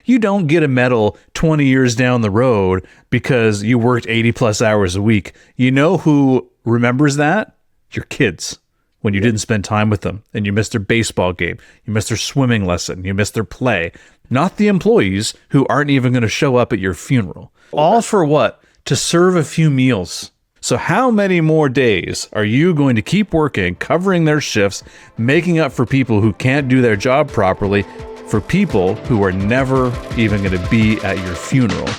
You don't get a medal 20 years down the road because you worked 80 plus hours a week. You know who remembers that? Your kids. When you didn't spend time with them and you missed their baseball game, you missed their swimming lesson, you missed their play. Not the employees who aren't even going to show up at your funeral. All for what? To serve a few meals. So how many more days are you going to keep working, covering their shifts, making up for people who can't do their job properly, for people who are never even going to be at your funeral?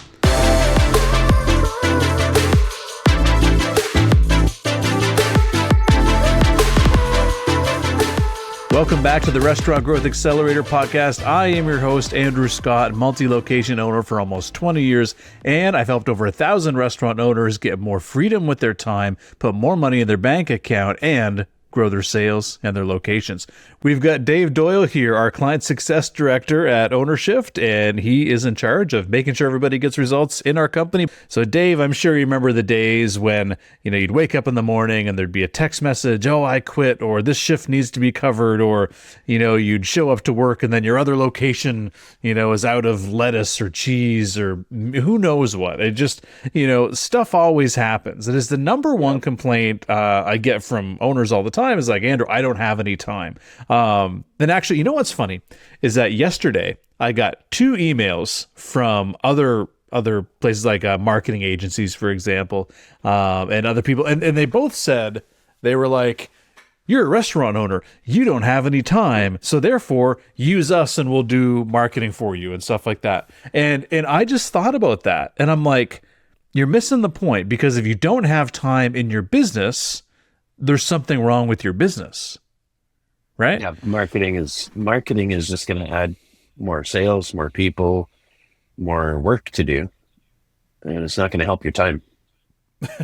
Welcome back to the Restaurant Growth Accelerator podcast. I am your host, Andrew Scott, multi-location owner for almost 20 years, and I've helped over 1,000 restaurant owners get more freedom with their time, put more money in their bank account, and grow their sales and their locations. We've got Dave Doyle here, our client success director at Ownershift, and he is in charge of making sure everybody gets results in our company. So Dave, I'm sure you remember the days when, you'd wake up in the morning and there'd be a text message, "Oh, I quit," or "This shift needs to be covered," or, you'd show up to work and then your other location, is out of lettuce or cheese or who knows what. It just, stuff always happens. It is the number one complaint I get from owners all the time is like, "Andrew, I don't have any time." And actually, you know what's funny is that yesterday I got 2 emails from other places like marketing agencies, for example, and other people. And they both said, they were like, "You're a restaurant owner. You don't have any time. So therefore use us and we'll do marketing for you," and stuff like that. And I just thought about that and I'm like, you're missing the point, because if you don't have time in your business, there's something wrong with your business. Right? Yeah, marketing is just going to add more sales, more people, more work to do, and it's not going to help your time.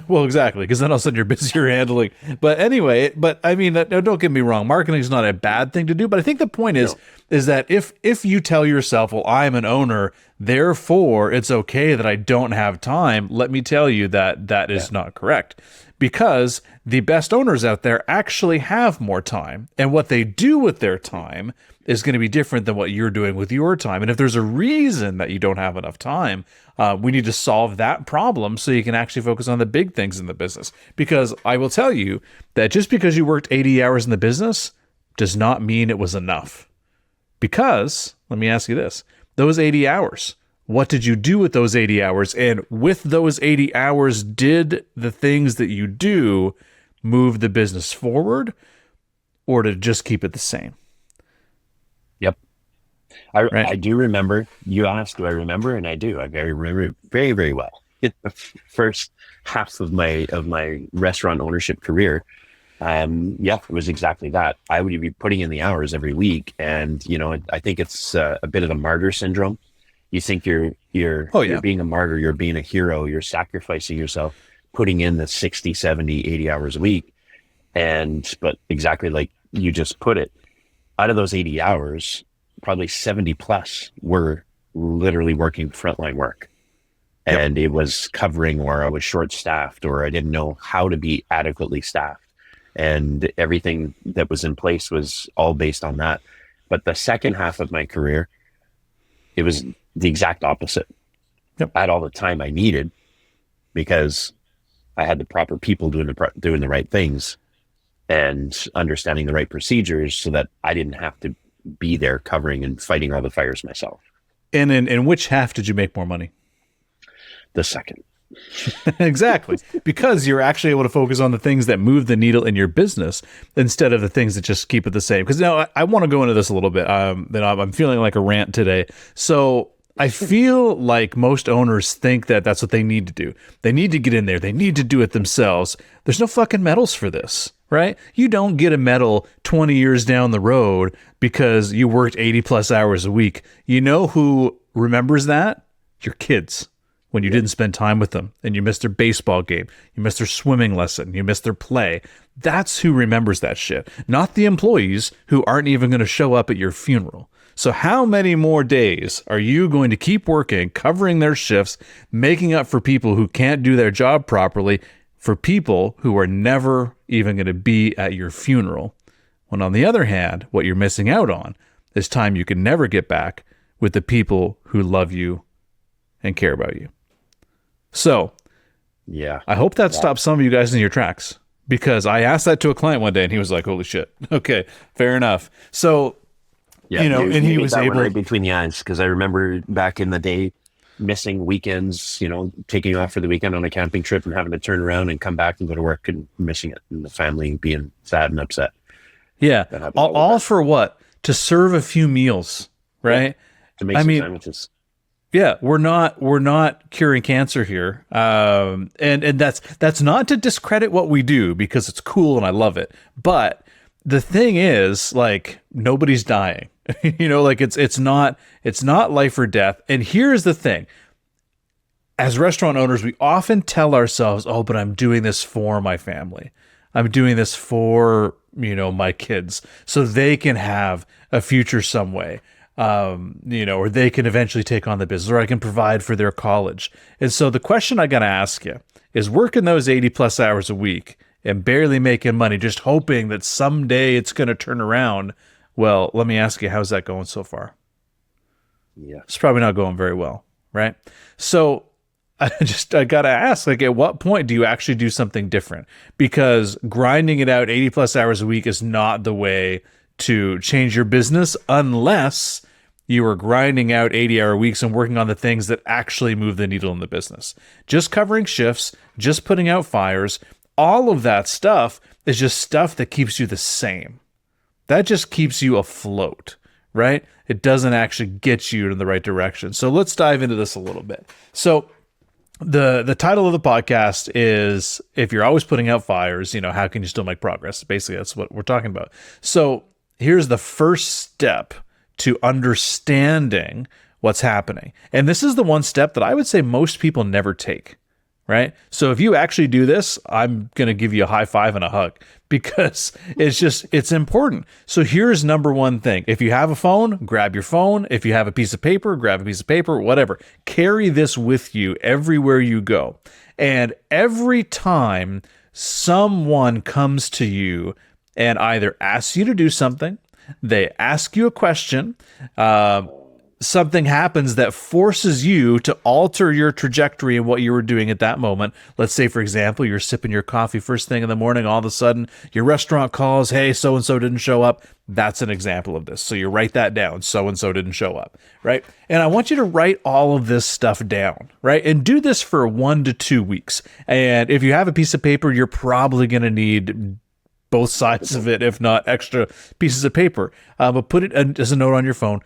Well, exactly, because then all of a sudden you're busier handling. But anyway, I mean, don't get me wrong, marketing is not a bad thing to do. But I think the point is that if you tell yourself, "Well, I'm an owner, therefore it's okay that I don't have time," let me tell you that is not correct. Because the best owners out there actually have more time, and what they do with their time is going to be different than what you're doing with your time. And if there's a reason that you don't have enough time, we need to solve that problem so you can actually focus on the big things in the business. Because I will tell you that just because you worked 80 hours in the business does not mean it was enough. Because, let me ask you this, those 80 hours, what did you do with those 80 hours? And with those 80 hours, did the things that you do move the business forward, or to just keep it the same? Yep. I do remember. You asked, do I remember? And I do. I remember very, very well. The first half of my restaurant ownership career, it was exactly that. I would be putting in the hours every week. And, I think it's a bit of a martyr syndrome. You think you're being a martyr, you're being a hero, you're sacrificing yourself, putting in the 60, 70, 80 hours a week. But exactly like you just put it, out of those 80 hours, probably 70 plus were literally working frontline work. Yep. And it was covering, or I was short staffed, or I didn't know how to be adequately staffed. And everything that was in place was all based on that. But the second half of my career, it was the exact opposite. Yep. I had all the time I needed because I had the proper people doing the right things and understanding the right procedures, so that I didn't have to be there covering and fighting all the fires myself. And in which half did you make more money? The second. Exactly. Because you're actually able to focus on the things that move the needle in your business instead of the things that just keep it the same. Because now I want to go into this a little bit. I'm feeling like a rant today. So I feel like most owners think that that's what they need to do. They need to get in there. They need to do it themselves. There's no fucking medals for this, right? You don't get a medal 20 years down the road because you worked 80 plus hours a week. You know who remembers that? Your kids. When you didn't spend time with them and you missed their baseball game, you missed their swimming lesson, you missed their play. That's who remembers that shit, not the employees who aren't even going to show up at your funeral. So how many more days are you going to keep working, covering their shifts, making up for people who can't do their job properly, for people who are never even going to be at your funeral? When on the other hand, what you're missing out on is time you can never get back with the people who love you and care about you. So, yeah, I hope that stops some of you guys in your tracks, because I asked that to a client one day and he was like, holy shit. Okay, fair enough. So, and he was able right between the eyes, because I remember back in the day missing weekends, taking off for the weekend on a camping trip and having to turn around and come back and go to work and missing it, and the family being sad and upset. Yeah. All for what? To serve a few meals, right? Yeah, to make some sandwiches. Yeah, we're not curing cancer here. And that's not to discredit what we do, because it's cool and I love it. But the thing is, like, nobody's dying. Like it's not life or death. And here's the thing. As restaurant owners, we often tell ourselves, "Oh, but I'm doing this for my family. I'm doing this for, my kids, so they can have a future some way, or they can eventually take on the business, or I can provide for their college." And so the question I got to ask you is, working those 80 plus hours a week and barely making money, just hoping that someday it's going to turn around. Well, let me ask you, how's that going so far? Yeah, it's probably not going very well, right? So I got to ask, like, at what point do you actually do something different? Because grinding it out 80 plus hours a week is not the way to change your business, unless you are grinding out 80-hour weeks and working on the things that actually move the needle in the business. Just covering shifts, just putting out fires, all of that stuff is just stuff that keeps you the same. That just keeps you afloat, right? It doesn't actually get you in the right direction. So let's dive into this a little bit. So the title of the podcast is, if you're always putting out fires, how can you still make progress? Basically, that's what we're talking about. So here's the first step to understanding what's happening. And this is the one step that I would say most people never take, right? So if you actually do this, I'm going to give you a high five and a hug, because it's important. So here's number one thing. If you have a phone, grab your phone. If you have a piece of paper, grab a piece of paper, whatever. Carry this with you everywhere you go. And every time someone comes to you and either asks you to do something, they ask you a question, something happens that forces you to alter your trajectory and what you were doing at that moment. Let's say, for example, you're sipping your coffee first thing in the morning. All of a sudden, your restaurant calls, "Hey, so-and-so didn't show up." That's an example of this. So you write that down. So-and-so didn't show up, right? And I want you to write all of this stuff down, right? And do this for 1 to 2 weeks. And if you have a piece of paper, you're probably going to need both sides of it, if not extra pieces of paper. But put it as a note on your phone.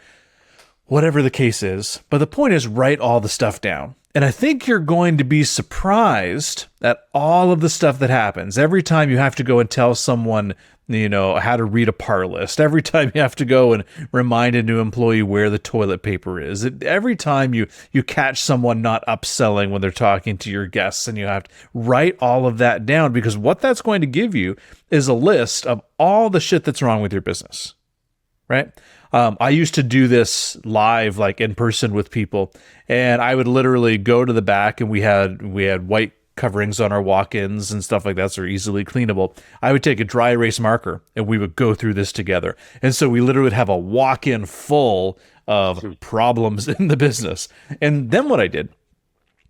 Whatever the case is. But the point is, write all the stuff down. And I think you're going to be surprised at all of the stuff that happens. Every time you have to go and tell someone, how to read a par list. Every time you have to go and remind a new employee where the toilet paper is. Every time you catch someone not upselling when they're talking to your guests, and you have to write all of that down, because what that's going to give you is a list of all the shit that's wrong with your business, right? I used to do this live, like in person with people, and I would literally go to the back, and we had white coverings on our walk-ins and stuff like that, so they're easily cleanable. I would take a dry erase marker, and we would go through this together. And so we literally would have a walk-in full of problems in the business. And then what I did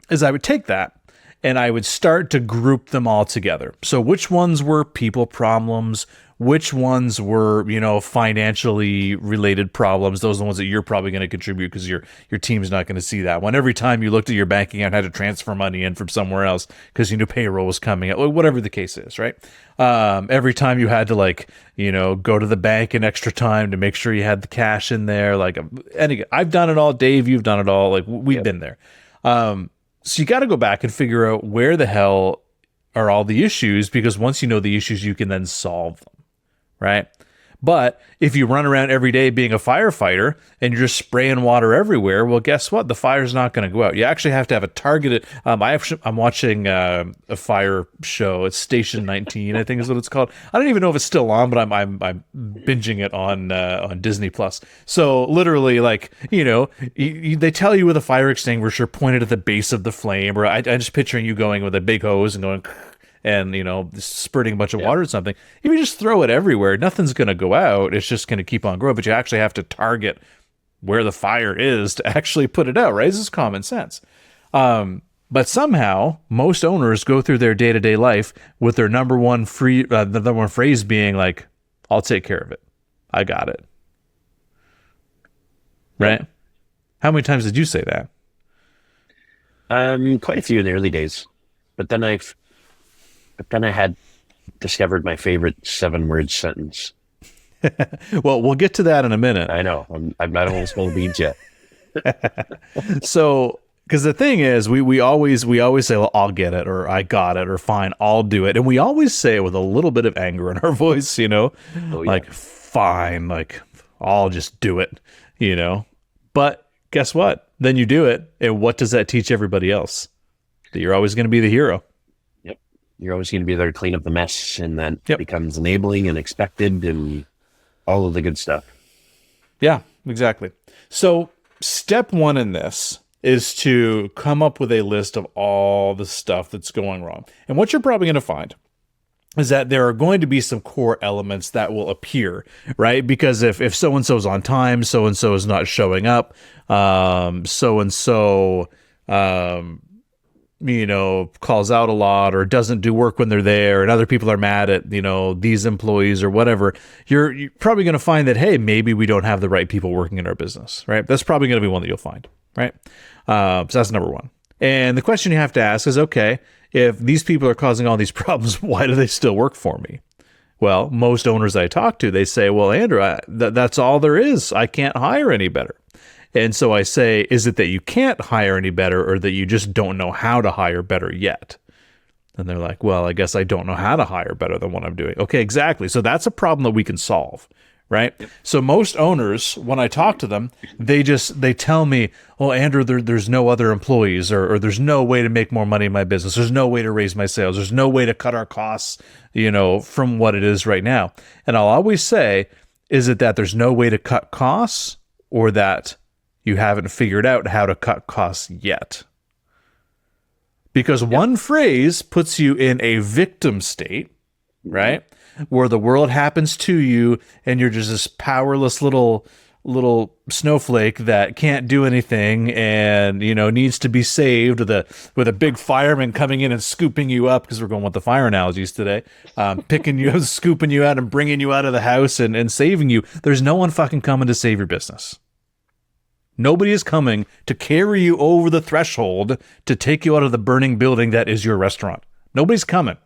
is I would take that, and I would start to group them all together. So which ones were people problems? Which ones were, financially related problems? Those are the ones that you're probably going to contribute, because your team's not going to see that one. Every time you looked at your bank account, had to transfer money in from somewhere else because you knew payroll was coming up, whatever the case is, right? Every time you had to go to the bank an extra time to make sure you had the cash in there. And again, I've done it all. Dave, you've done it all. We've been there. So you got to go back and figure out where the hell are all the issues, because once you know the issues, you can then solve them. Right? But if you run around every day being a firefighter and you're just spraying water everywhere, well, guess what? The fire's not going to go out. You actually have to have a targeted. I'm watching a fire show. It's Station 19, I think is what it's called. I don't even know if it's still on, but I'm binging it on Disney Plus. So literally, they tell you with a fire extinguisher pointed at the base of the flame, or I'm just picturing you going with a big hose and going. And, spurting a bunch of water or something. If you just throw it everywhere, nothing's going to go out. It's just going to keep on growing. But you actually have to target where the fire is to actually put it out, right? This is common sense. But somehow most owners go through their day-to-day life with their number one phrase being like, I'll take care of it. I got it. Right? How many times did you say that? Quite a few in the early days, but then I had discovered my favorite 7-word sentence. Well, we'll get to that in a minute. I know. I'm not almost full of beans yet. So, because the thing is, we always say, well, I'll get it, or I got it, or fine, I'll do it. And we always say it with a little bit of anger in our voice, you know, like, fine, like, I'll just do it, you know. But guess what? Then you do it. And what does that teach everybody else? That you're always going to be the hero. Yep. You're always going to be there to clean up the mess, and then it becomes enabling and expected and all of the good stuff. Yeah, exactly. So step one in this is to come up with a list of all the stuff that's going wrong. And what you're probably going to find is that there are going to be some core elements that will appear, right? Because if so-and-so's on time, so-and-so is not showing up, so-and-so, you know, calls out a lot or doesn't do work when they're there, and other people are mad at, you know, these employees or whatever, you're probably going to find that, hey, maybe we don't have the right people working in our business, right? That's probably going to be one that you'll find, right? So that's number one. And the question you have to ask is, okay, if these people are causing all these problems, why do they still work for me? Well, most owners I talk to, they say, well, Andrew, that's all there is. I can't hire any better. And so I say, is it that you can't hire any better, or that you just don't know how to hire better yet? And they're like, well, I guess I don't know how to hire better than what I'm doing. Okay, exactly. So that's a problem that we can solve, right? Yep. So most owners, when I talk to them, they tell me, well, Andrew, there's no other employees, or there's no way to make more money in my business. There's no way to raise my sales. There's no way to cut our costs, you know, from what it is right now. And I'll always say, is it that there's no way to cut costs, or that you haven't figured out how to cut costs yet? Because one phrase puts you in a victim state, right? Where the world happens to you and you're just this powerless little snowflake that can't do anything, and, you know, needs to be saved with a big fireman coming in and scooping you up, because we're going with the fire analogies today, picking you up, scooping you out and bringing you out of the house and saving you. There's no one fucking coming to save your business. Nobody is coming to carry you over the threshold to take you out of the burning building that is your restaurant. Nobody's coming.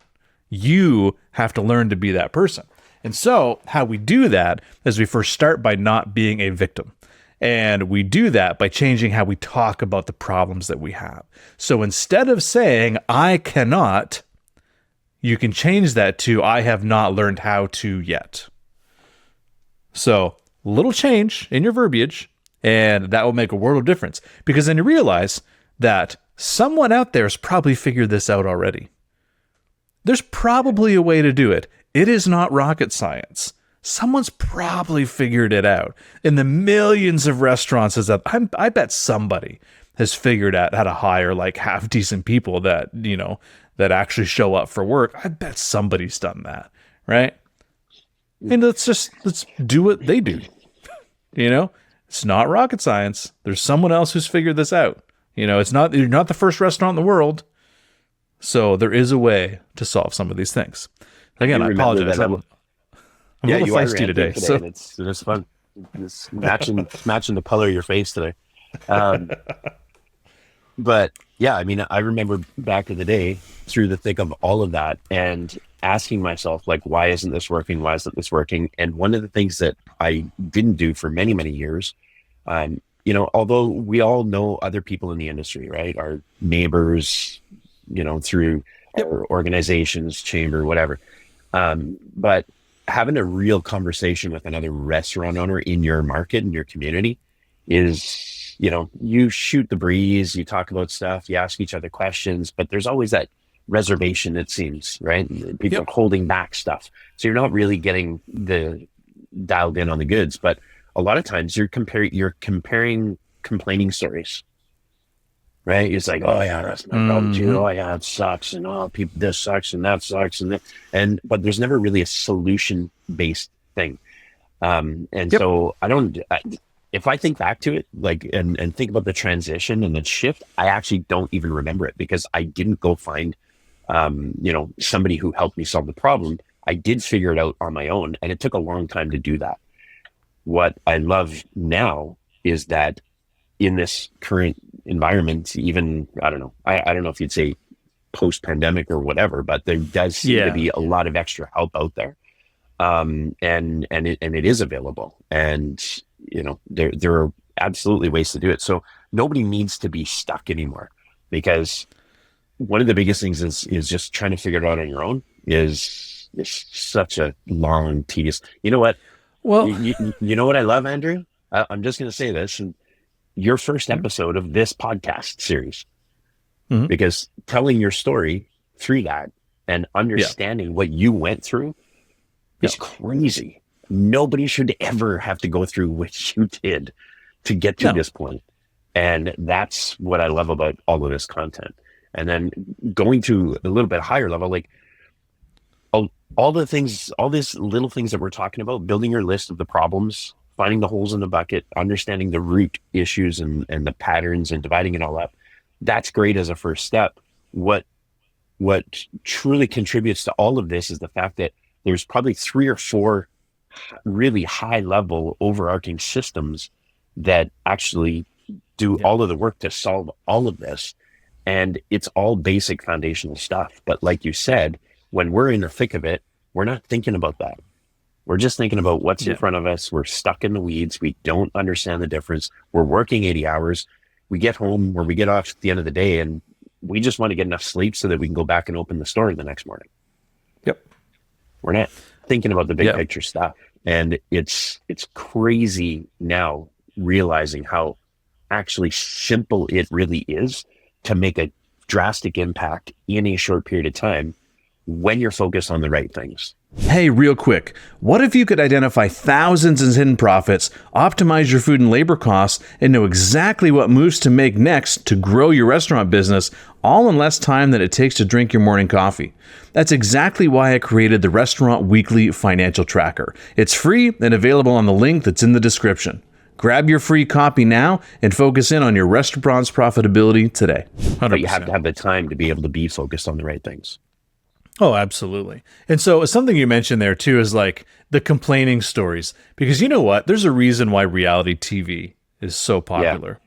You have to learn to be that person. And so how we do that is we first start by not being a victim. And we do that by changing how we talk about the problems that we have. So instead of saying, I cannot, you can change that to, I have not learned how to yet. So little change in your verbiage, and that will make a world of difference, because then you realize that someone out there has probably figured this out already. There's probably a way to do it. It is not rocket science. Someone's probably figured it out. In the millions of restaurants, I bet somebody has figured out how to hire like half decent people that, you know, that actually show up for work. I bet somebody's done that, right? And let's do what they do, you know? It's not rocket science. There's someone else who's figured this out. You know, you're not the first restaurant in the world. So there is a way to solve some of these things. Again, I apologize. I'm a little feisty today. So it's fun. It's matching the color of your face today. But yeah, I mean, I remember back in the day, through the thick of all of that, and asking myself, like, why isn't this working? Why isn't this working? And one of the things that I didn't do for many, many years, you know, although we all know other people in the industry, right? Our neighbors, you know, through our organizations, chamber, whatever. But having a real conversation with another restaurant owner in your market, in your community, is, you know, you shoot the breeze, you talk about stuff, you ask each other questions, but there's always that reservation, it seems, right? People are holding back stuff. So you're not really getting dialed in on the goods, but a lot of times you're comparing complaining stories, right? It's like, oh yeah, that's my problem too. Oh yeah, it sucks. And oh, people, this sucks and that sucks. But there's never really a solution based thing. So if I think back to it, like, and think about the transition and the shift, I actually don't even remember it because I didn't go find, somebody who helped me solve the problem. I did figure it out on my own, and it took a long time to do that. What I love now is that in this current environment, even, I don't know if you'd say post-pandemic or whatever, but there does seem to be a lot of extra help out there. And it is available. And, there are absolutely ways to do it. So nobody needs to be stuck anymore, because one of the biggest things is just trying to figure it out on your own is such a long, tedious, you know what? Well, you know what I love, Andrew? I'm just going to say this, and your first episode of this podcast series, because telling your story through that and understanding what you went through is crazy. Nobody should ever have to go through what you did to get to this point. And that's what I love about all of this content. And then going to a little bit higher level, like all the things, all these little things that we're talking about, building your list of the problems, finding the holes in the bucket, understanding the root issues and the patterns and dividing it all up. That's great as a first step. What truly contributes to all of this is the fact that there's probably 3 or 4 really high level overarching systems that actually do all of the work to solve all of this. And it's all basic foundational stuff. But like you said, when we're in the thick of it, we're not thinking about that. We're just thinking about what's in front of us. We're stuck in the weeds. We don't understand the difference. We're working 80 hours. We get home or we get off at the end of the day and we just want to get enough sleep so that we can go back and open the store the next morning. Yep. We're not thinking about the big picture stuff. And it's crazy now realizing how actually simple it really is to make a drastic impact in a short period of time when you're focused on the right things. Hey, real quick, what if you could identify thousands in hidden profits, optimize your food and labor costs, and know exactly what moves to make next to grow your restaurant business, all in less time than it takes to drink your morning coffee? That's exactly why I created the Restaurant Weekly Financial Tracker. It's free and available on the link that's in the description. Grab your free copy now and focus in on your restaurant's profitability today. 100%. But you have to have the time to be able to be focused on the right things. Oh, absolutely. And so something you mentioned there too is like the complaining stories, because you know what? There's a reason why reality TV is so popular. Yeah.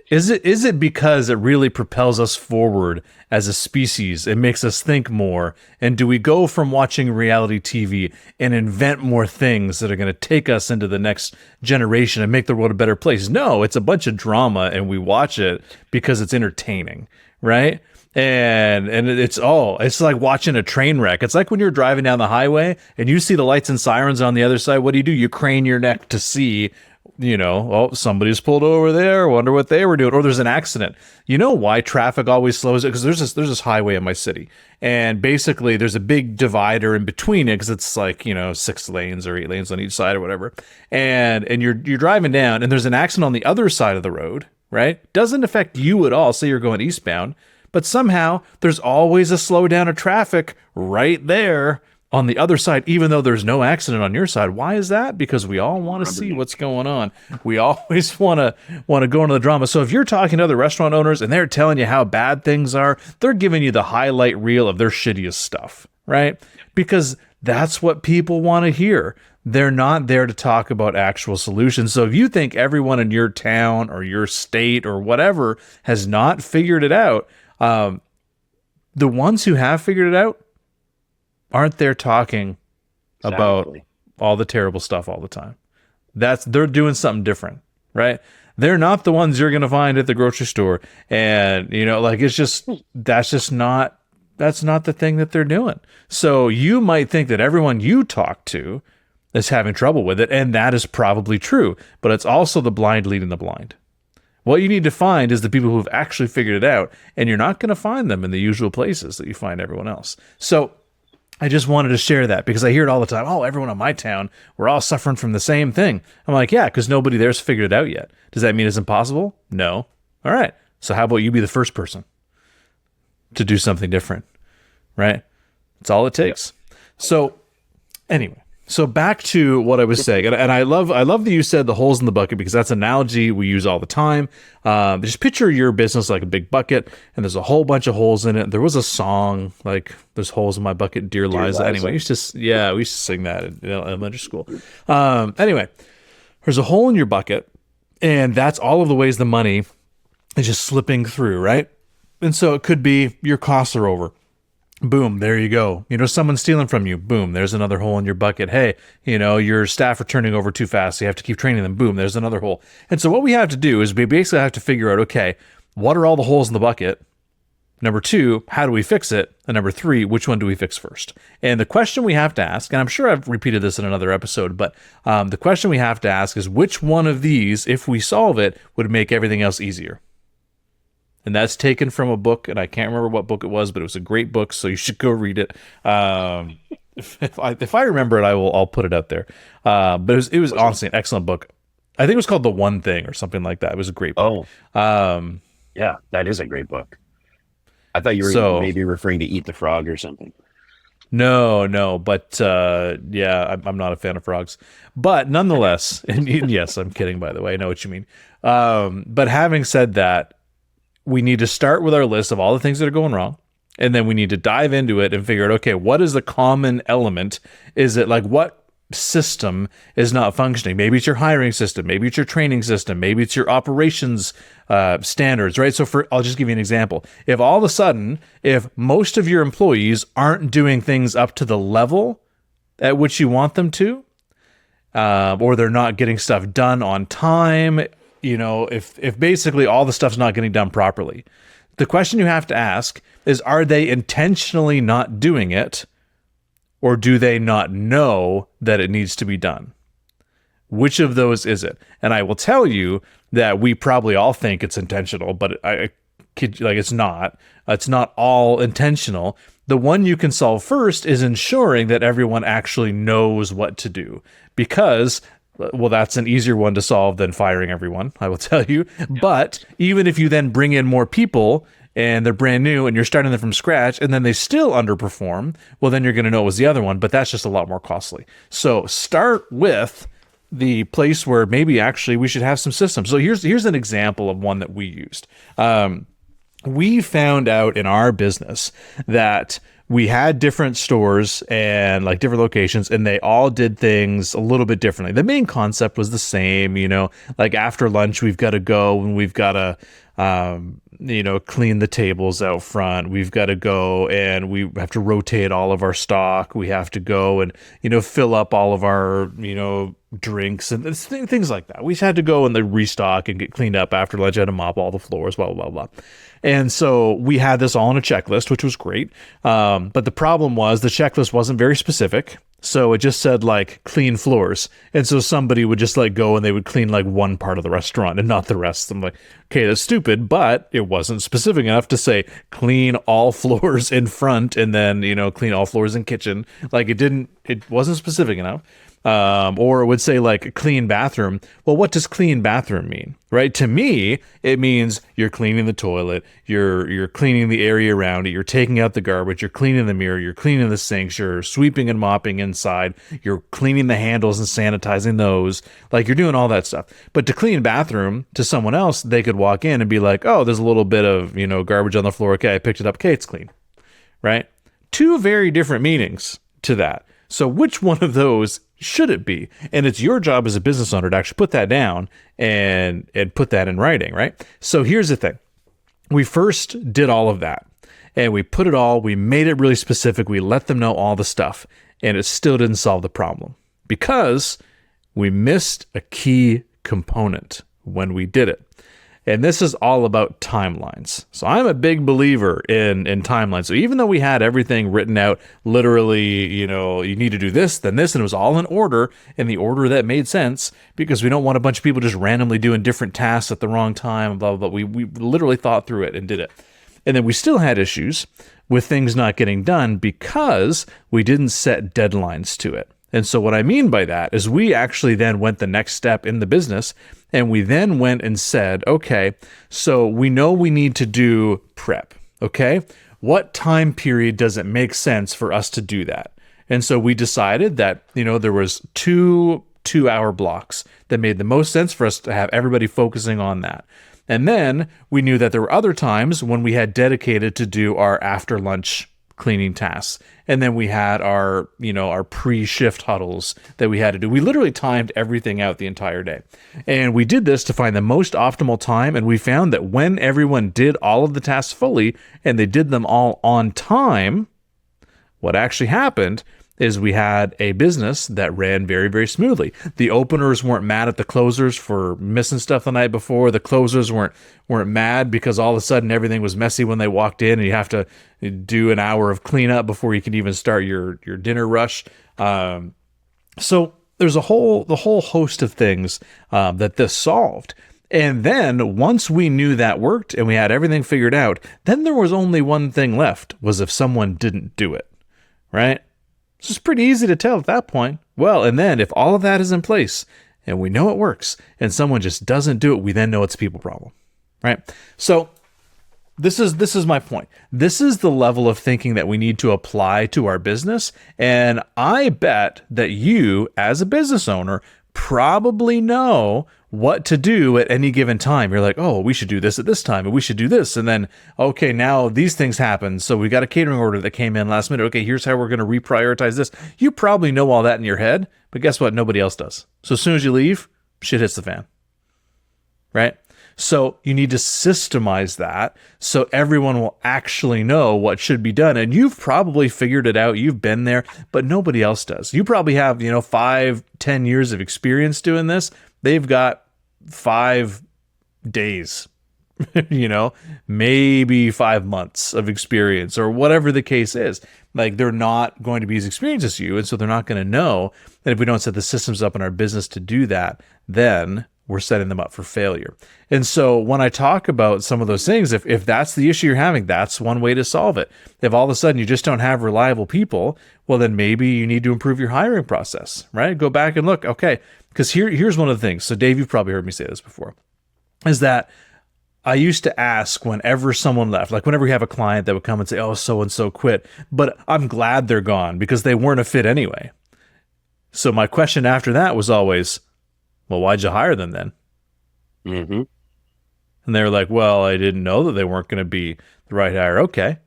Is it because it really propels us forward as a species? It makes us think more. And do we go from watching reality TV and invent more things that are going to take us into the next generation and make the world a better place? No, it's a bunch of drama and we watch it because it's entertaining, right? And it's like watching a train wreck. It's like when you're driving down the highway and you see the lights and sirens on the other side. What do? You crane your neck to see, somebody's pulled over there. Wonder what they were doing. Or there's an accident. You know why traffic always slows it? Because there's this highway in my city, and basically there's a big divider in between it because it's like 6 lanes or 8 lanes on each side or whatever. And you're driving down, and there's an accident on the other side of the road. Right? Doesn't affect you at all. Say you're going eastbound. But somehow there's always a slowdown of traffic right there on the other side, even though there's no accident on your side. Why is that? Because we all want to see what's going on. We always want to go into the drama. So if you're talking to other restaurant owners and they're telling you how bad things are, they're giving you the highlight reel of their shittiest stuff, right? Because that's what people want to hear. They're not there to talk about actual solutions. So if you think everyone in your town or your state or whatever has not figured it out, the ones who have figured it out aren't there talking about all the terrible stuff all the time. They're doing something different, right? They're not the ones you're going to find at the grocery store. And, that's not the thing that they're doing. So you might think that everyone you talk to is having trouble with it. And that is probably true, but it's also the blind leading the blind. What you need to find is the people who have actually figured it out, and you're not going to find them in the usual places that you find everyone else. So I just wanted to share that because I hear it all the time. Oh, everyone in my town, we're all suffering from the same thing. I'm like, yeah, because nobody there's figured it out yet. Does that mean it's impossible? No. All right. So how about you be the first person to do something different, right? That's all it takes. So anyway, So back to what I was saying, and I love that you said the holes in the bucket, because that's an analogy we use all the time. Just picture your business like a big bucket, and there's a whole bunch of holes in it. There was a song like "There's holes in my bucket, dear Liza." Anyway, we used to sing that in elementary school. Anyway, there's a hole in your bucket, and that's all of the ways the money is just slipping through, right? And so it could be your costs are over. Boom, there you go. Someone's stealing from you. Boom, there's another hole in your bucket. Hey, your staff are turning over too fast, so you have to keep training them. Boom, there's another hole. And so what we have to do is we basically have to figure out, okay, what are all the holes in the bucket? Number 2, how do we fix it? And number 3, which one do we fix first? And the question we have to ask, and I'm sure I've repeated this in another episode, but the question we have to ask is which one of these, if we solve it, would make everything else easier? And that's taken from a book, and I can't remember what book it was, but it was a great book, so you should go read it. If I remember it, I'll put it out there. But it was honestly an excellent book. I think it was called The One Thing or something like that. It was a great book. Yeah, that is a great book. I thought you were maybe referring to Eat the Frog or something. No, but yeah, I'm not a fan of frogs. But nonetheless, and yes, I'm kidding, by the way. I know what you mean. But having said that, we need to start with our list of all the things that are going wrong. And then we need to dive into it and figure out, okay, what is the common element? Is it like what system is not functioning? Maybe it's your hiring system. Maybe it's your training system. Maybe it's your operations standards, right? So I'll just give you an example. If all of a sudden, if most of your employees aren't doing things up to the level at which you want them to, or they're not getting stuff done on time, if basically all the stuff's not getting done properly, the question you have to ask is, are they intentionally not doing it, or do they not know that it needs to be done? Which of those is it? And I will tell you that we probably all think it's intentional, but it's not. It's not all intentional. The one you can solve first is ensuring that everyone actually knows what to do, because that's an easier one to solve than firing everyone, I will tell you. Yeah. But even if you then bring in more people and they're brand new and you're starting them from scratch and then they still underperform, well, then you're going to know it was the other one, but that's just a lot more costly. So start with the place where maybe actually we should have some systems. So here's an example of one that we used. We found out in our business that we had different stores and like different locations, and they all did things a little bit differently. The main concept was the same, like after lunch, we've got to go and we've got to, clean the tables out front. We've got to go and we have to rotate all of our stock. We have to go and, fill up all of our, drinks and things like that. We had to go and restock and get cleaned up after lunch. I had to mop all the floors, blah, blah, blah. And so we had this all on a checklist, which was great. But the problem was the checklist wasn't very specific. So it just said like clean floors. And so somebody would just like go and they would clean like one part of the restaurant and not the rest. I'm like, okay, that's stupid, but it wasn't specific enough to say clean all floors in front and then, clean all floors in kitchen. Like it wasn't specific enough. Or it would say like clean bathroom. Well, what does clean bathroom mean? Right? To me, it means you're cleaning the toilet, you're cleaning the area around it, you're taking out the garbage, you're cleaning the mirror, you're cleaning the sinks, you're sweeping and mopping inside, you're cleaning the handles and sanitizing those, like you're doing all that stuff. But to clean bathroom, to someone else, they could walk in and be like, oh, there's a little bit of, garbage on the floor. Okay, I picked it up. Okay, it's clean. Right? Two very different meanings to that. So which one of those should it be? And it's your job as a business owner to actually put that down and put that in writing, right? So here's the thing. We first did all of that and we made it really specific. We let them know all the stuff and it still didn't solve the problem because we missed a key component when we did it. And this is all about timelines. So I'm a big believer in timelines. So even though we had everything written out, literally, you need to do this, then this, and it was all in order, in the order that made sense, because we don't want a bunch of people just randomly doing different tasks at the wrong time, blah, blah, blah. We literally thought through it and did it. And then we still had issues with things not getting done because we didn't set deadlines to it. And so what I mean by that is we actually then went the next step in the business and we then went and said, okay, so we know we need to do prep, okay? What time period does it make sense for us to do that? And so we decided that, there was two 2-hour blocks that made the most sense for us to have everybody focusing on that. And then we knew that there were other times when we had dedicated to do our after lunch cleaning tasks. And then we had our pre-shift huddles that we had to do. We literally timed everything out the entire day. And we did this to find the most optimal time. And we found that when everyone did all of the tasks fully and they did them all on time, what actually happened is we had a business that ran very, very smoothly. The openers weren't mad at the closers for missing stuff the night before. The closers weren't mad because all of a sudden everything was messy when they walked in and you have to do an hour of cleanup before you can even start your dinner rush. So there's the whole host of things that this solved. And then once we knew that worked and we had everything figured out, then there was only one thing left, was if someone didn't do it, right? So it's pretty easy to tell at that point. Well, and then if all of that is in place and we know it works and someone just doesn't do it, we then know it's a people problem, right? So this is my point. This is the level of thinking that we need to apply to our business. And I bet that you, as a business owner, probably know what to do at any given time. You're like, oh, we should do this at this time, and we should do this. And then, okay, now these things happen. So we got a catering order that came in last minute. Okay, here's how we're going to reprioritize this. You probably know all that in your head, but guess what? Nobody else does. So as soon as you leave, shit hits the fan, right? So you need to systemize that so everyone will actually know what should be done. And you've probably figured it out. You've been there, but nobody else does. You probably have, 5-10 years of experience doing this. They've got 5 days, maybe 5 months of experience or whatever the case is. Like, they're not going to be as experienced as you. And so they're not going to know that if we don't set the systems up in our business to do that, then we're setting them up for failure. And so when I talk about some of those things, if that's the issue you're having, that's one way to solve it. If all of a sudden you just don't have reliable people, well, then maybe you need to improve your hiring process, right? Go back and look, okay, because here's one of the things. So Dave, you've probably heard me say this before, is that I used to ask whenever someone left, like whenever we have a client that would come and say, oh, so-and-so quit, but I'm glad they're gone because they weren't a fit anyway. So my question after that was always, well, why'd you hire them then? Mm-hmm. And they were like, well, I didn't know that they weren't going to be the right hire. Okay.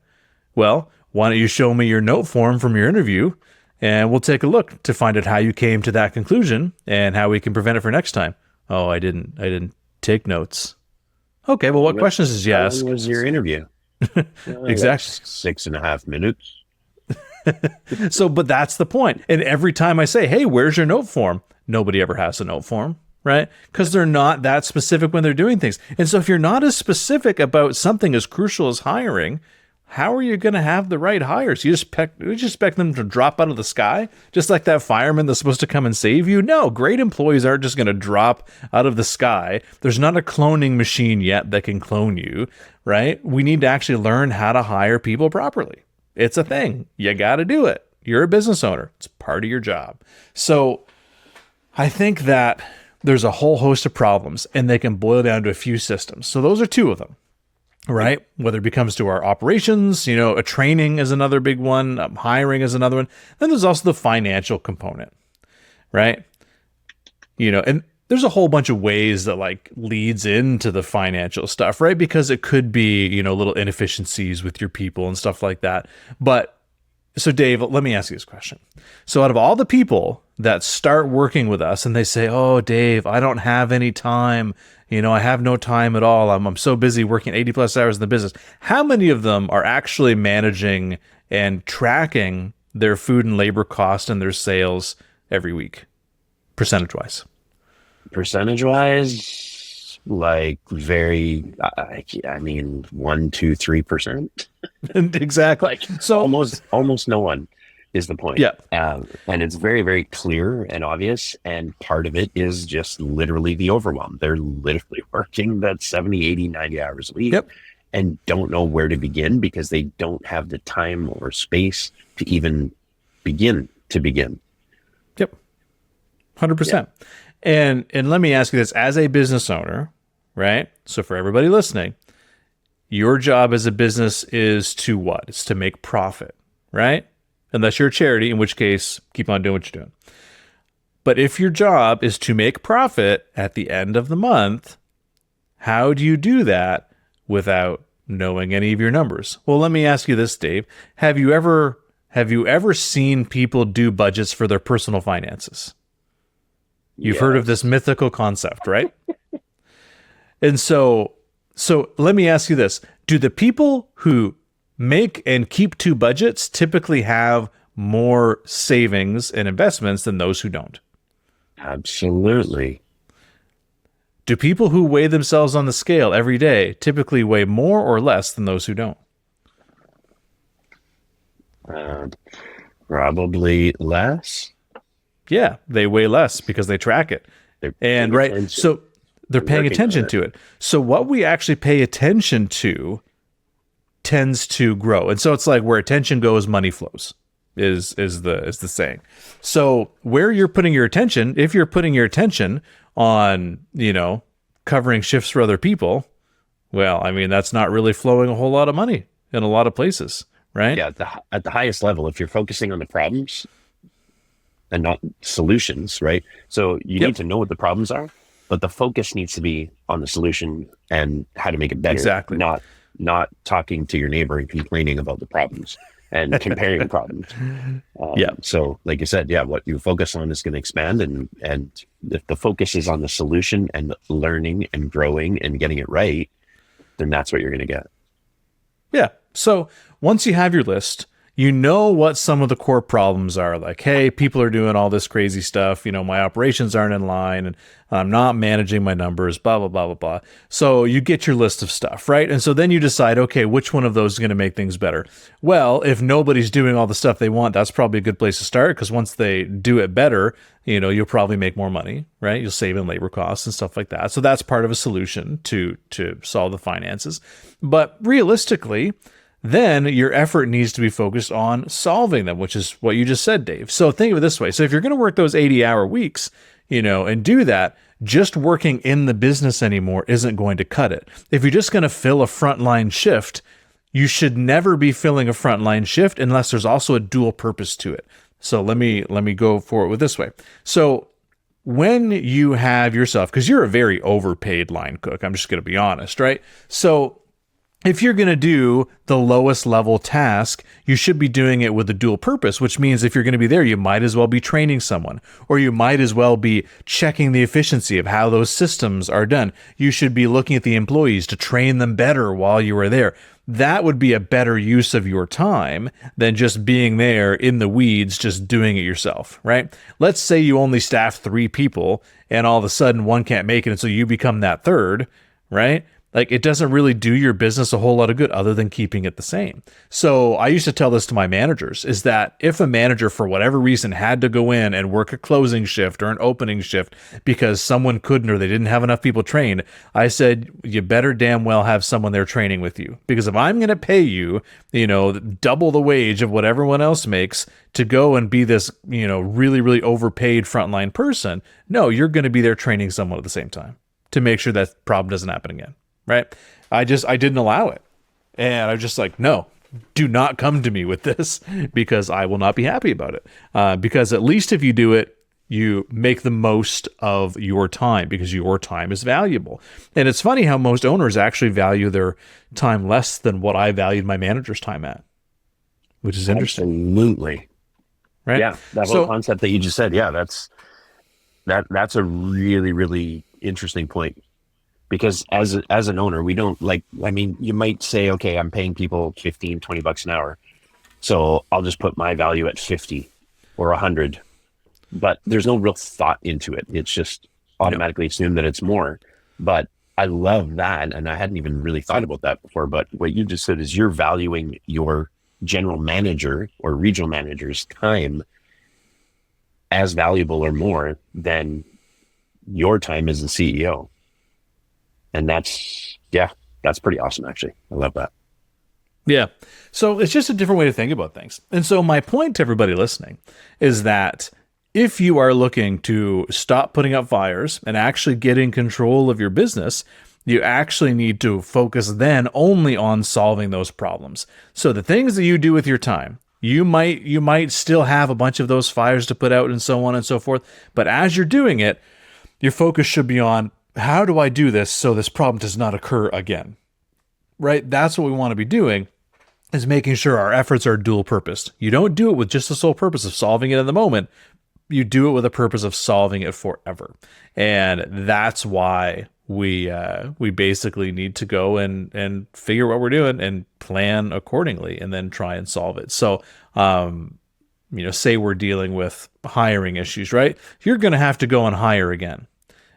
Well, why don't you show me your note form from your interview and we'll take a look to find out how you came to that conclusion and how we can prevent it for next time. Oh, I didn't take notes. Okay. Well, what questions did you ask? How long was your interview? Exactly. 6.5 minutes. So, but that's the point. And every time I say, hey, where's your note form? Nobody ever has a note form, right? Because they're not that specific when they're doing things. And so if you're not as specific about something as crucial as hiring, how are you going to have the right hires? You just expect them to drop out of the sky, just like that fireman that's supposed to come and save you? No, great employees aren't just going to drop out of the sky. There's not a cloning machine yet that can clone you, right? We need to actually learn how to hire people properly. It's a thing. You got to do it. You're a business owner. It's part of your job. So I think that there's a whole host of problems and they can boil down to a few systems. So those are two of them, right? Whether it comes to our operations, a training is another big one, hiring is another one. Then there's also the financial component, right? And there's a whole bunch of ways that like leads into the financial stuff, right? Because it could be, little inefficiencies with your people and stuff like that. But so Dave, let me ask you this question. So out of all the people that start working with us and they say, oh, Dave, I don't have any time. I have no time at all. I'm so busy working 80 plus hours in the business. How many of them are actually managing and tracking their food and labor cost and their sales every week, percentage-wise? Percentage-wise, like very, 1%, 2%, 3%. Exactly. Like so almost no one is the point. Yeah. And it's very, very clear and obvious. And part of it is just literally the overwhelm. They're literally working that 70, 80, 90 hours a week. Yep. And don't know where to begin because they don't have the time or space to even begin. Yep. 100%. Yeah. And let me ask you this, as a business owner, right? So for everybody listening, your job as a business is to what? It's to make profit, right? unless you're a charity, in which case, keep on doing what you're doing. But if your job is to make profit at the end of the month, how do you do that without knowing any of your numbers? Well, let me ask you this, Dave. Have you ever seen people do budgets for their personal finances? You've heard of this mythical concept, right? And so let me ask you this. Do the people who make and keep two budgets typically have more savings and investments than those who don't? Absolutely. Do people who weigh themselves on the scale every day typically weigh more or less than those who don't? Probably less. Yeah, they weigh less because they track it. So they're paying attention to it. So what we actually pay attention to tends to grow. And so it's like where attention goes, money flows, is the saying. So where you're putting your attention, if you're putting your attention on, covering shifts for other people, well, I mean, that's not really flowing a whole lot of money in a lot of places, right? Yeah, at the highest level, if you're focusing on the problems and not solutions, right? So you need to know what the problems are, but the focus needs to be on the solution and how to make it better. Exactly. Not talking to your neighbor and complaining about the problems and comparing problems. So like you said, what you focus on is going to expand. And if the focus is on the solution and learning and growing and getting it right, then that's what you're going to get. Yeah. So once you have your list, you know what some of the core problems are. Like, hey, people are doing all this crazy stuff. My operations aren't in line and I'm not managing my numbers, blah, blah, blah, blah, blah. So you get your list of stuff, right? And so then you decide, okay, which one of those is going to make things better? Well, if nobody's doing all the stuff they want, that's probably a good place to start, because once they do it better, you'll probably make more money, right? You'll save in labor costs and stuff like that. So that's part of a solution to solve the finances. But realistically, then your effort needs to be focused on solving them, which is what you just said, Dave. So think of it this way. So if you're going to work those 80-hour weeks, and do that, just working in the business anymore isn't going to cut it. If you're just going to fill a frontline shift, you should never be filling a frontline shift unless there's also a dual purpose to it. So let me go for it with this way. So when you have yourself, because you're a very overpaid line cook, I'm just going to be honest, right? So if you're going to do the lowest level task, you should be doing it with a dual purpose, which means if you're going to be there, you might as well be training someone, or you might as well be checking the efficiency of how those systems are done. You should be looking at the employees to train them better while you are there. That would be a better use of your time than just being there in the weeds, just doing it yourself, right? Let's say you only staff 3 people and all of a sudden one can't make it, and so you become that third, right? Like, it doesn't really do your business a whole lot of good other than keeping it the same. So I used to tell this to my managers, is that if a manager for whatever reason had to go in and work a closing shift or an opening shift because someone couldn't or they didn't have enough people trained, I said, you better damn well have someone there training with you. Because if I'm going to pay you, double the wage of what everyone else makes to go and be this, really, really overpaid frontline person, no, you're going to be there training someone at the same time to make sure that problem doesn't happen again. Right? I didn't allow it. And I was just like, no, do not come to me with this, because I will not be happy about it. Because at least if you do it, you make the most of your time, because your time is valuable. And it's funny how most owners actually value their time less than what I valued my manager's time at, which is interesting. Absolutely. Right? Yeah. That whole concept that you just said. Yeah. That's a really, really interesting point. Because as an owner, we don't you might say, okay, I'm paying people $15, $20 an hour, so I'll just put my value at 50 or 100, but there's no real thought into it. It's just automatically assumed that it's more. But I love that. And I hadn't even really thought about that before, but what you just said is you're valuing your general manager or regional manager's time as valuable or more than your time as the CEO. And that's pretty awesome, actually. I love that. Yeah. So it's just a different way to think about things. And so my point to everybody listening is that if you are looking to stop putting up fires and actually get in control of your business, you actually need to focus then only on solving those problems. So the things that you do with your time, You might still have a bunch of those fires to put out and so on and so forth. But as you're doing it, your focus should be on, how do I do this so this problem does not occur again? Right? That's what we want to be doing, is making sure our efforts are dual purposed. You don't do it with just the sole purpose of solving it in the moment. You do it with a purpose of solving it forever. And that's why we basically need to go and figure what we're doing and plan accordingly and then try and solve it. So, say we're dealing with hiring issues, right? You're going to have to go and hire again.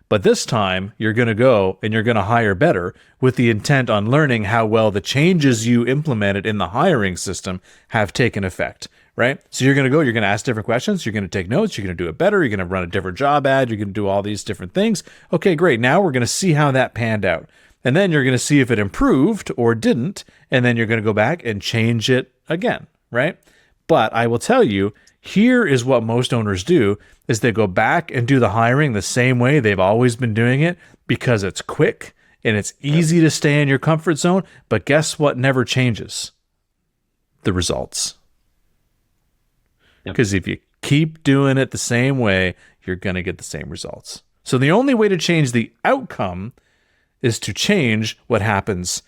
But this time you're going to go and you're going to hire better with the intent on learning how well the changes you implemented in the hiring system have taken effect, right? So you're going to go, you're going to ask different questions, you're going to take notes, you're going to do it better, you're going to run a different job ad, you're going to do all these different things. Okay, great. Now we're going to see how that panned out. And then you're going to see if it improved or didn't. And then you're going to go back and change it again, right? But I will tell you, here is what most owners do, is they go back and do the hiring the same way they've always been doing it, because it's quick and it's easy to stay in your comfort zone. But guess what never changes? The results. Because if you keep doing it the same way, you're going to get the same results. So the only way to change the outcome is to change what happens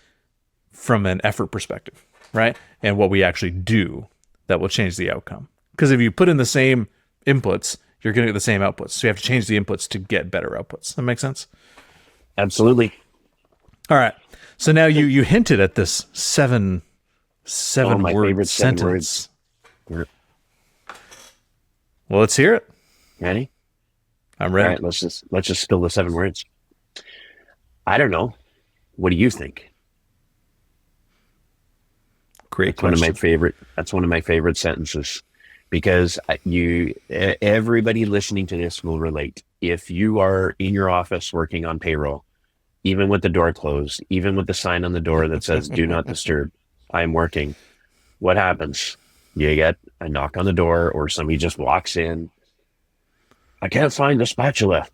from an effort perspective, right? And what we actually do that will change the outcome. Because if you put in the same inputs, you're going to get the same outputs. So you have to change the inputs to get better outputs. That makes sense? Absolutely. All right. So now you hinted at this seven word sentence. Words. Well, let's hear it. Ready? I'm ready. All right, let's just spill the 7 words. I don't know. What do you think? Great That's question. That's one of my favorite sentences, because everybody listening to this will relate. If you are in your office working on payroll, even with the door closed, even with the sign on the door that says "Do not disturb," I'm working. What happens? You get a knock on the door, or somebody just walks in. I can't find the spatula.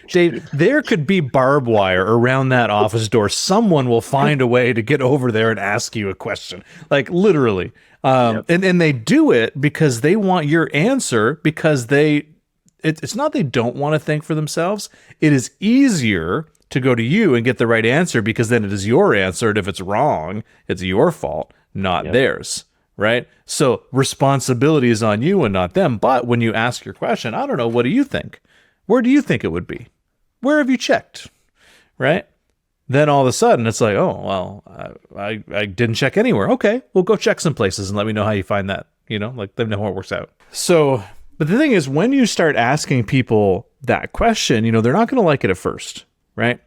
Dave, there could be barbed wire around that office door. Someone will find a way to get over there and ask you a question, like literally. Yep. And they do it because they want your answer, because it's not they don't want to think for themselves. It is easier to go to you and get the right answer, because then it is your answer. And if it's wrong, it's your fault, not theirs. Right? So responsibility is on you and not them. But when you ask your question, I don't know, what do you think? Where do you think it would be? Where have you checked? Right? Then all of a sudden it's like, oh, well, I didn't check anywhere. Okay, well, go check some places and let me know how you find that. Like, let me know how it works out. So, but the thing is, when you start asking people that question, they're not going to like it at first, right?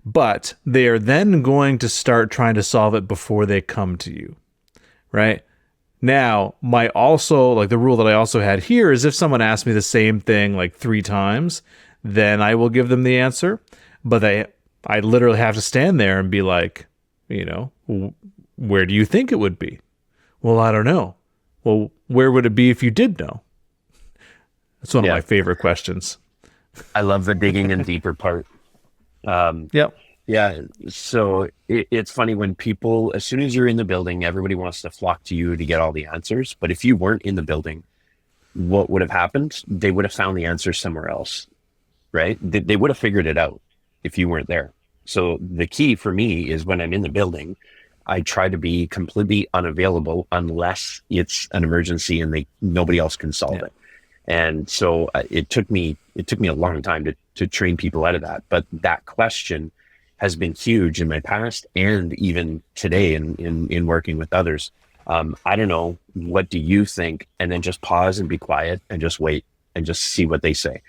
But they are then going to start trying to solve it before they come to you, right? Now, the rule that I also had here is, if someone asks me the same thing like 3 times, then I will give them the answer. But I literally have to stand there and be like, where do you think it would be? Well, I don't know. Well, where would it be if you did know? That's one of my favorite questions. I love the digging in deeper part. Yep. Yeah. So it's funny when people, as soon as you're in the building, everybody wants to flock to you to get all the answers. But if you weren't in the building, what would have happened? They would have found the answer somewhere else, right? They would have figured it out if you weren't there. So the key for me is, when I'm in the building, I try to be completely unavailable unless it's an emergency and nobody else can solve it. And so it took me a long time to train people out of that. But that question has been huge in my past, and even today in working with others. I don't know, what do you think? And then just pause and be quiet and just wait and just see what they say.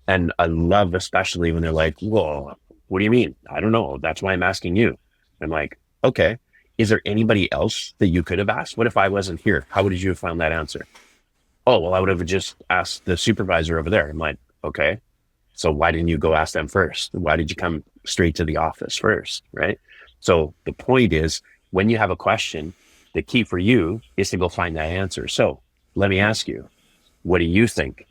And I love, especially when they're like, whoa, what do you mean? I don't know. That's why I'm asking you. I'm like, okay, is there anybody else that you could have asked? What if I wasn't here? How would you have found that answer? Oh, well, I would have just asked the supervisor over there. I'm like, okay, so why didn't you go ask them first? Why did you come straight to the office first, right? So the point is, when you have a question, the key for you is to go find that answer. So let me ask you, what do you think?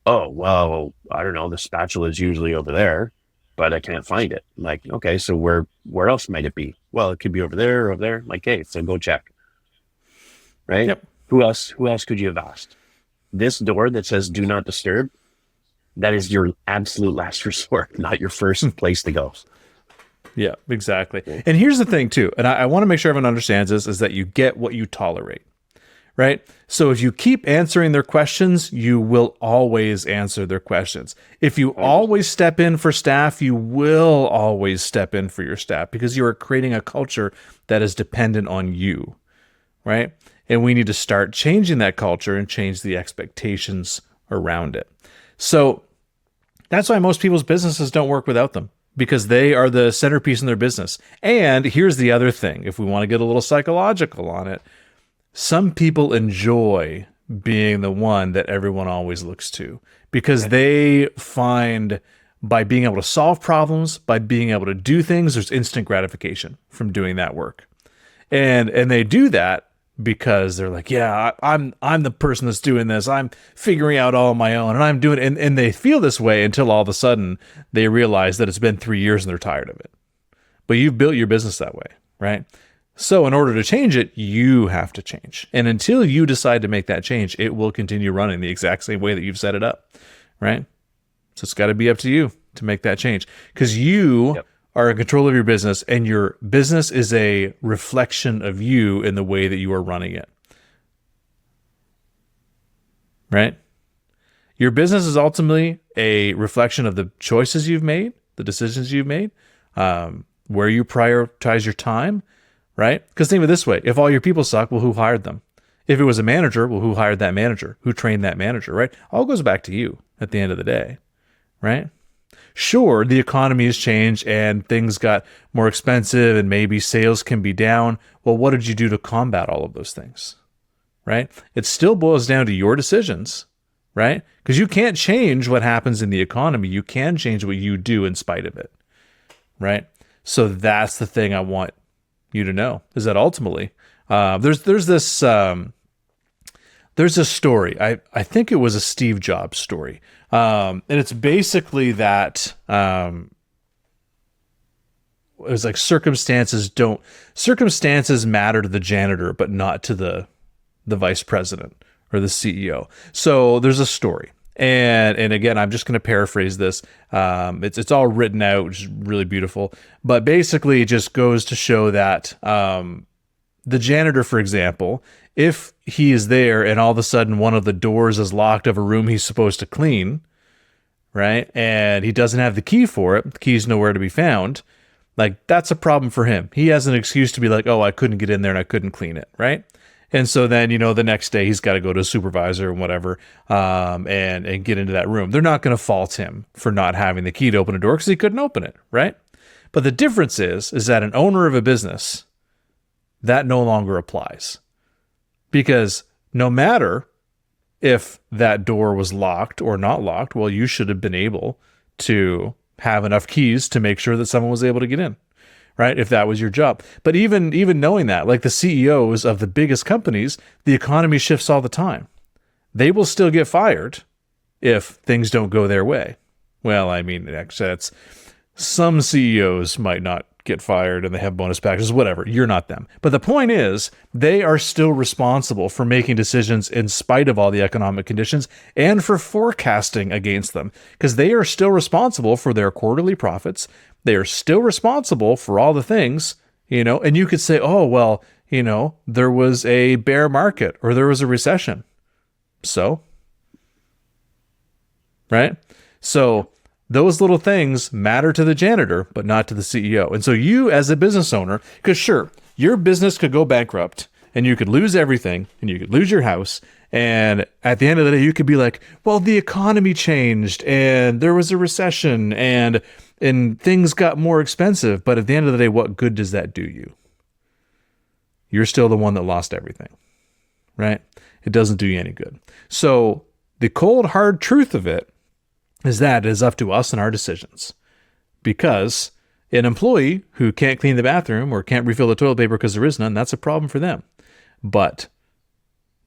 Oh, well, I don't know. The spatula is usually over there, but I can't find it. I'm like, okay, so where else might it be? Well, it could be over there or over there. I'm like, hey, so go check. right? Yep. Who else could you have asked? This door that says do not disturb, that is your absolute last resort, not your first place to go. Yeah, exactly. And here's the thing too, and I want to make sure everyone understands this, is that you get what you tolerate, right? So if you keep answering their questions, you will always answer their questions. If you always step in for staff, you will always step in for your staff, because you are creating a culture that is dependent on you, right? And we need to start changing that culture and change the expectations around it. So that's why most people's businesses don't work without them, because they are the centerpiece in their business. And here's the other thing, if we want to get a little psychological on it, some people enjoy being the one that everyone always looks to, because they find by being able to solve problems, by being able to do things, there's instant gratification from doing that work. And they do that because they're like, yeah, I'm the person that's doing this. I'm figuring out all on my own, and I'm doing it. And they feel this way until all of a sudden they realize that it's been 3 years and they're tired of it. But you've built your business that way, right? So in order to change it, you have to change. And until you decide to make that change, it will continue running the exact same way that you've set it up, right? So it's got to be up to you to make that change, because you are in control of your business, and your business is a reflection of you in the way that you are running it. Right? Your business is ultimately a reflection of the choices you've made, the decisions you've made, where you prioritize your time, right? Because think of it this way: if all your people suck, well, who hired them? If it was a manager, well, who hired that manager? Who trained that manager, right? All goes back to you at the end of the day, right? Sure, the economy has changed and things got more expensive and maybe sales can be down. Well, what did you do to combat all of those things, right? It still boils down to your decisions, right? Because you can't change what happens in the economy. You can change what you do in spite of it, right? So that's the thing I want you to know, is that ultimately there's this story. I think it was a Steve Jobs story. And it's basically that it was like circumstances matter to the janitor, but not to the vice president or the CEO. So there's a story. And again, I'm just going to paraphrase this. It's all written out, which is really beautiful. But basically, it just goes to show that the janitor, for example, if he is there and all of a sudden one of the doors is locked of a room he's supposed to clean, right, and he doesn't have the key for it, the key's nowhere to be found, like, that's a problem for him. He has an excuse to be like, oh, I couldn't get in there and I couldn't clean it, right? And so then, the next day he's got to go to a supervisor or whatever, and get into that room. They're not going to fault him for not having the key to open a door because he couldn't open it, right? But the difference is that an owner of a business, that no longer applies. Because no matter if that door was locked or not locked, well, you should have been able to have enough keys to make sure that someone was able to get in, right? If that was your job. But even knowing that, like the CEOs of the biggest companies, the economy shifts all the time. They will still get fired if things don't go their way. Well, I mean, actually, some CEOs might not get fired and they have bonus packages, whatever. You're not them. But the point is, they are still responsible for making decisions in spite of all the economic conditions and for forecasting against them, because they are still responsible for their quarterly profits. They are still responsible for all the things, and you could say, oh, well, there was a bear market or there was a recession. So, right? So those little things matter to the janitor, but not to the CEO. And so you as a business owner, because sure, your business could go bankrupt and you could lose everything and you could lose your house. And at the end of the day, you could be like, well, the economy changed and there was a recession and things got more expensive. But at the end of the day, what good does that do you? You're still the one that lost everything, right? It doesn't do you any good. So the cold, hard truth of it is that it is up to us and our decisions. Because an employee who can't clean the bathroom or can't refill the toilet paper because there is none, that's a problem for them. But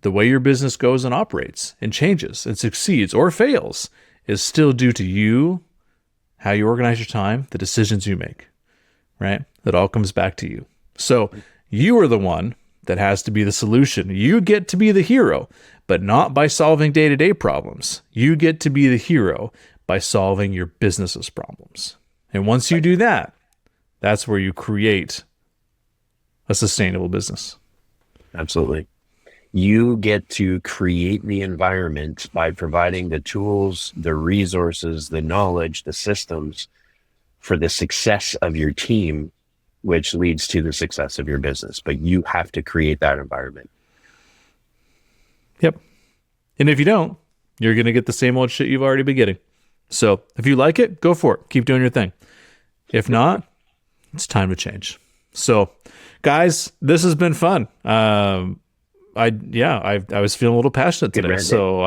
the way your business goes and operates and changes and succeeds or fails is still due to you, how you organize your time, the decisions you make, right? That all comes back to you. So you are the one that has to be the solution. You get to be the hero, but not by solving day-to-day problems. You get to be the hero by solving your business's problems. And once you do that, that's where you create a sustainable business. Absolutely. You get to create the environment by providing the tools, the resources, the knowledge, the systems for the success of your team, which leads to the success of your business. But you have to create that environment. Yep. And if you don't, you're going to get the same old shit you've already been getting. So if you like it, go for it. Keep doing your thing. If not, it's time to change. So guys, this has been fun. I was feeling a little passionate today. So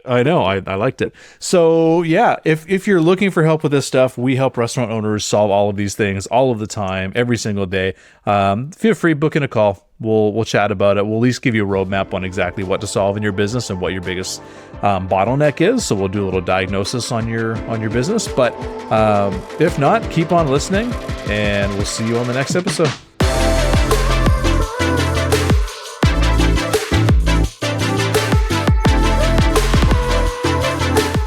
I know I liked it. So yeah, if you're looking for help with this stuff, we help restaurant owners solve all of these things all of the time, every single day. Feel free, book in a call. We'll chat about it. We'll at least give you a roadmap on exactly what to solve in your business and what your biggest bottleneck is. So we'll do a little diagnosis on your business. But if not, keep on listening, and we'll see you on the next episode.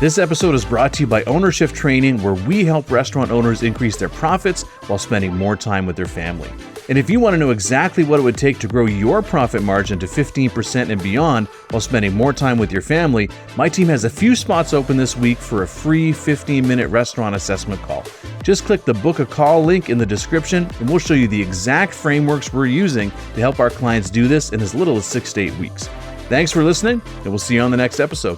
This episode is brought to you by Ownershift Training, where we help restaurant owners increase their profits while spending more time with their family. And if you want to know exactly what it would take to grow your profit margin to 15% and beyond while spending more time with your family, my team has a few spots open this week for a free 15-minute restaurant assessment call. Just click the book a call link in the description, and we'll show you the exact frameworks we're using to help our clients do this in as little as 6 to 8 weeks. Thanks for listening, and we'll see you on the next episode.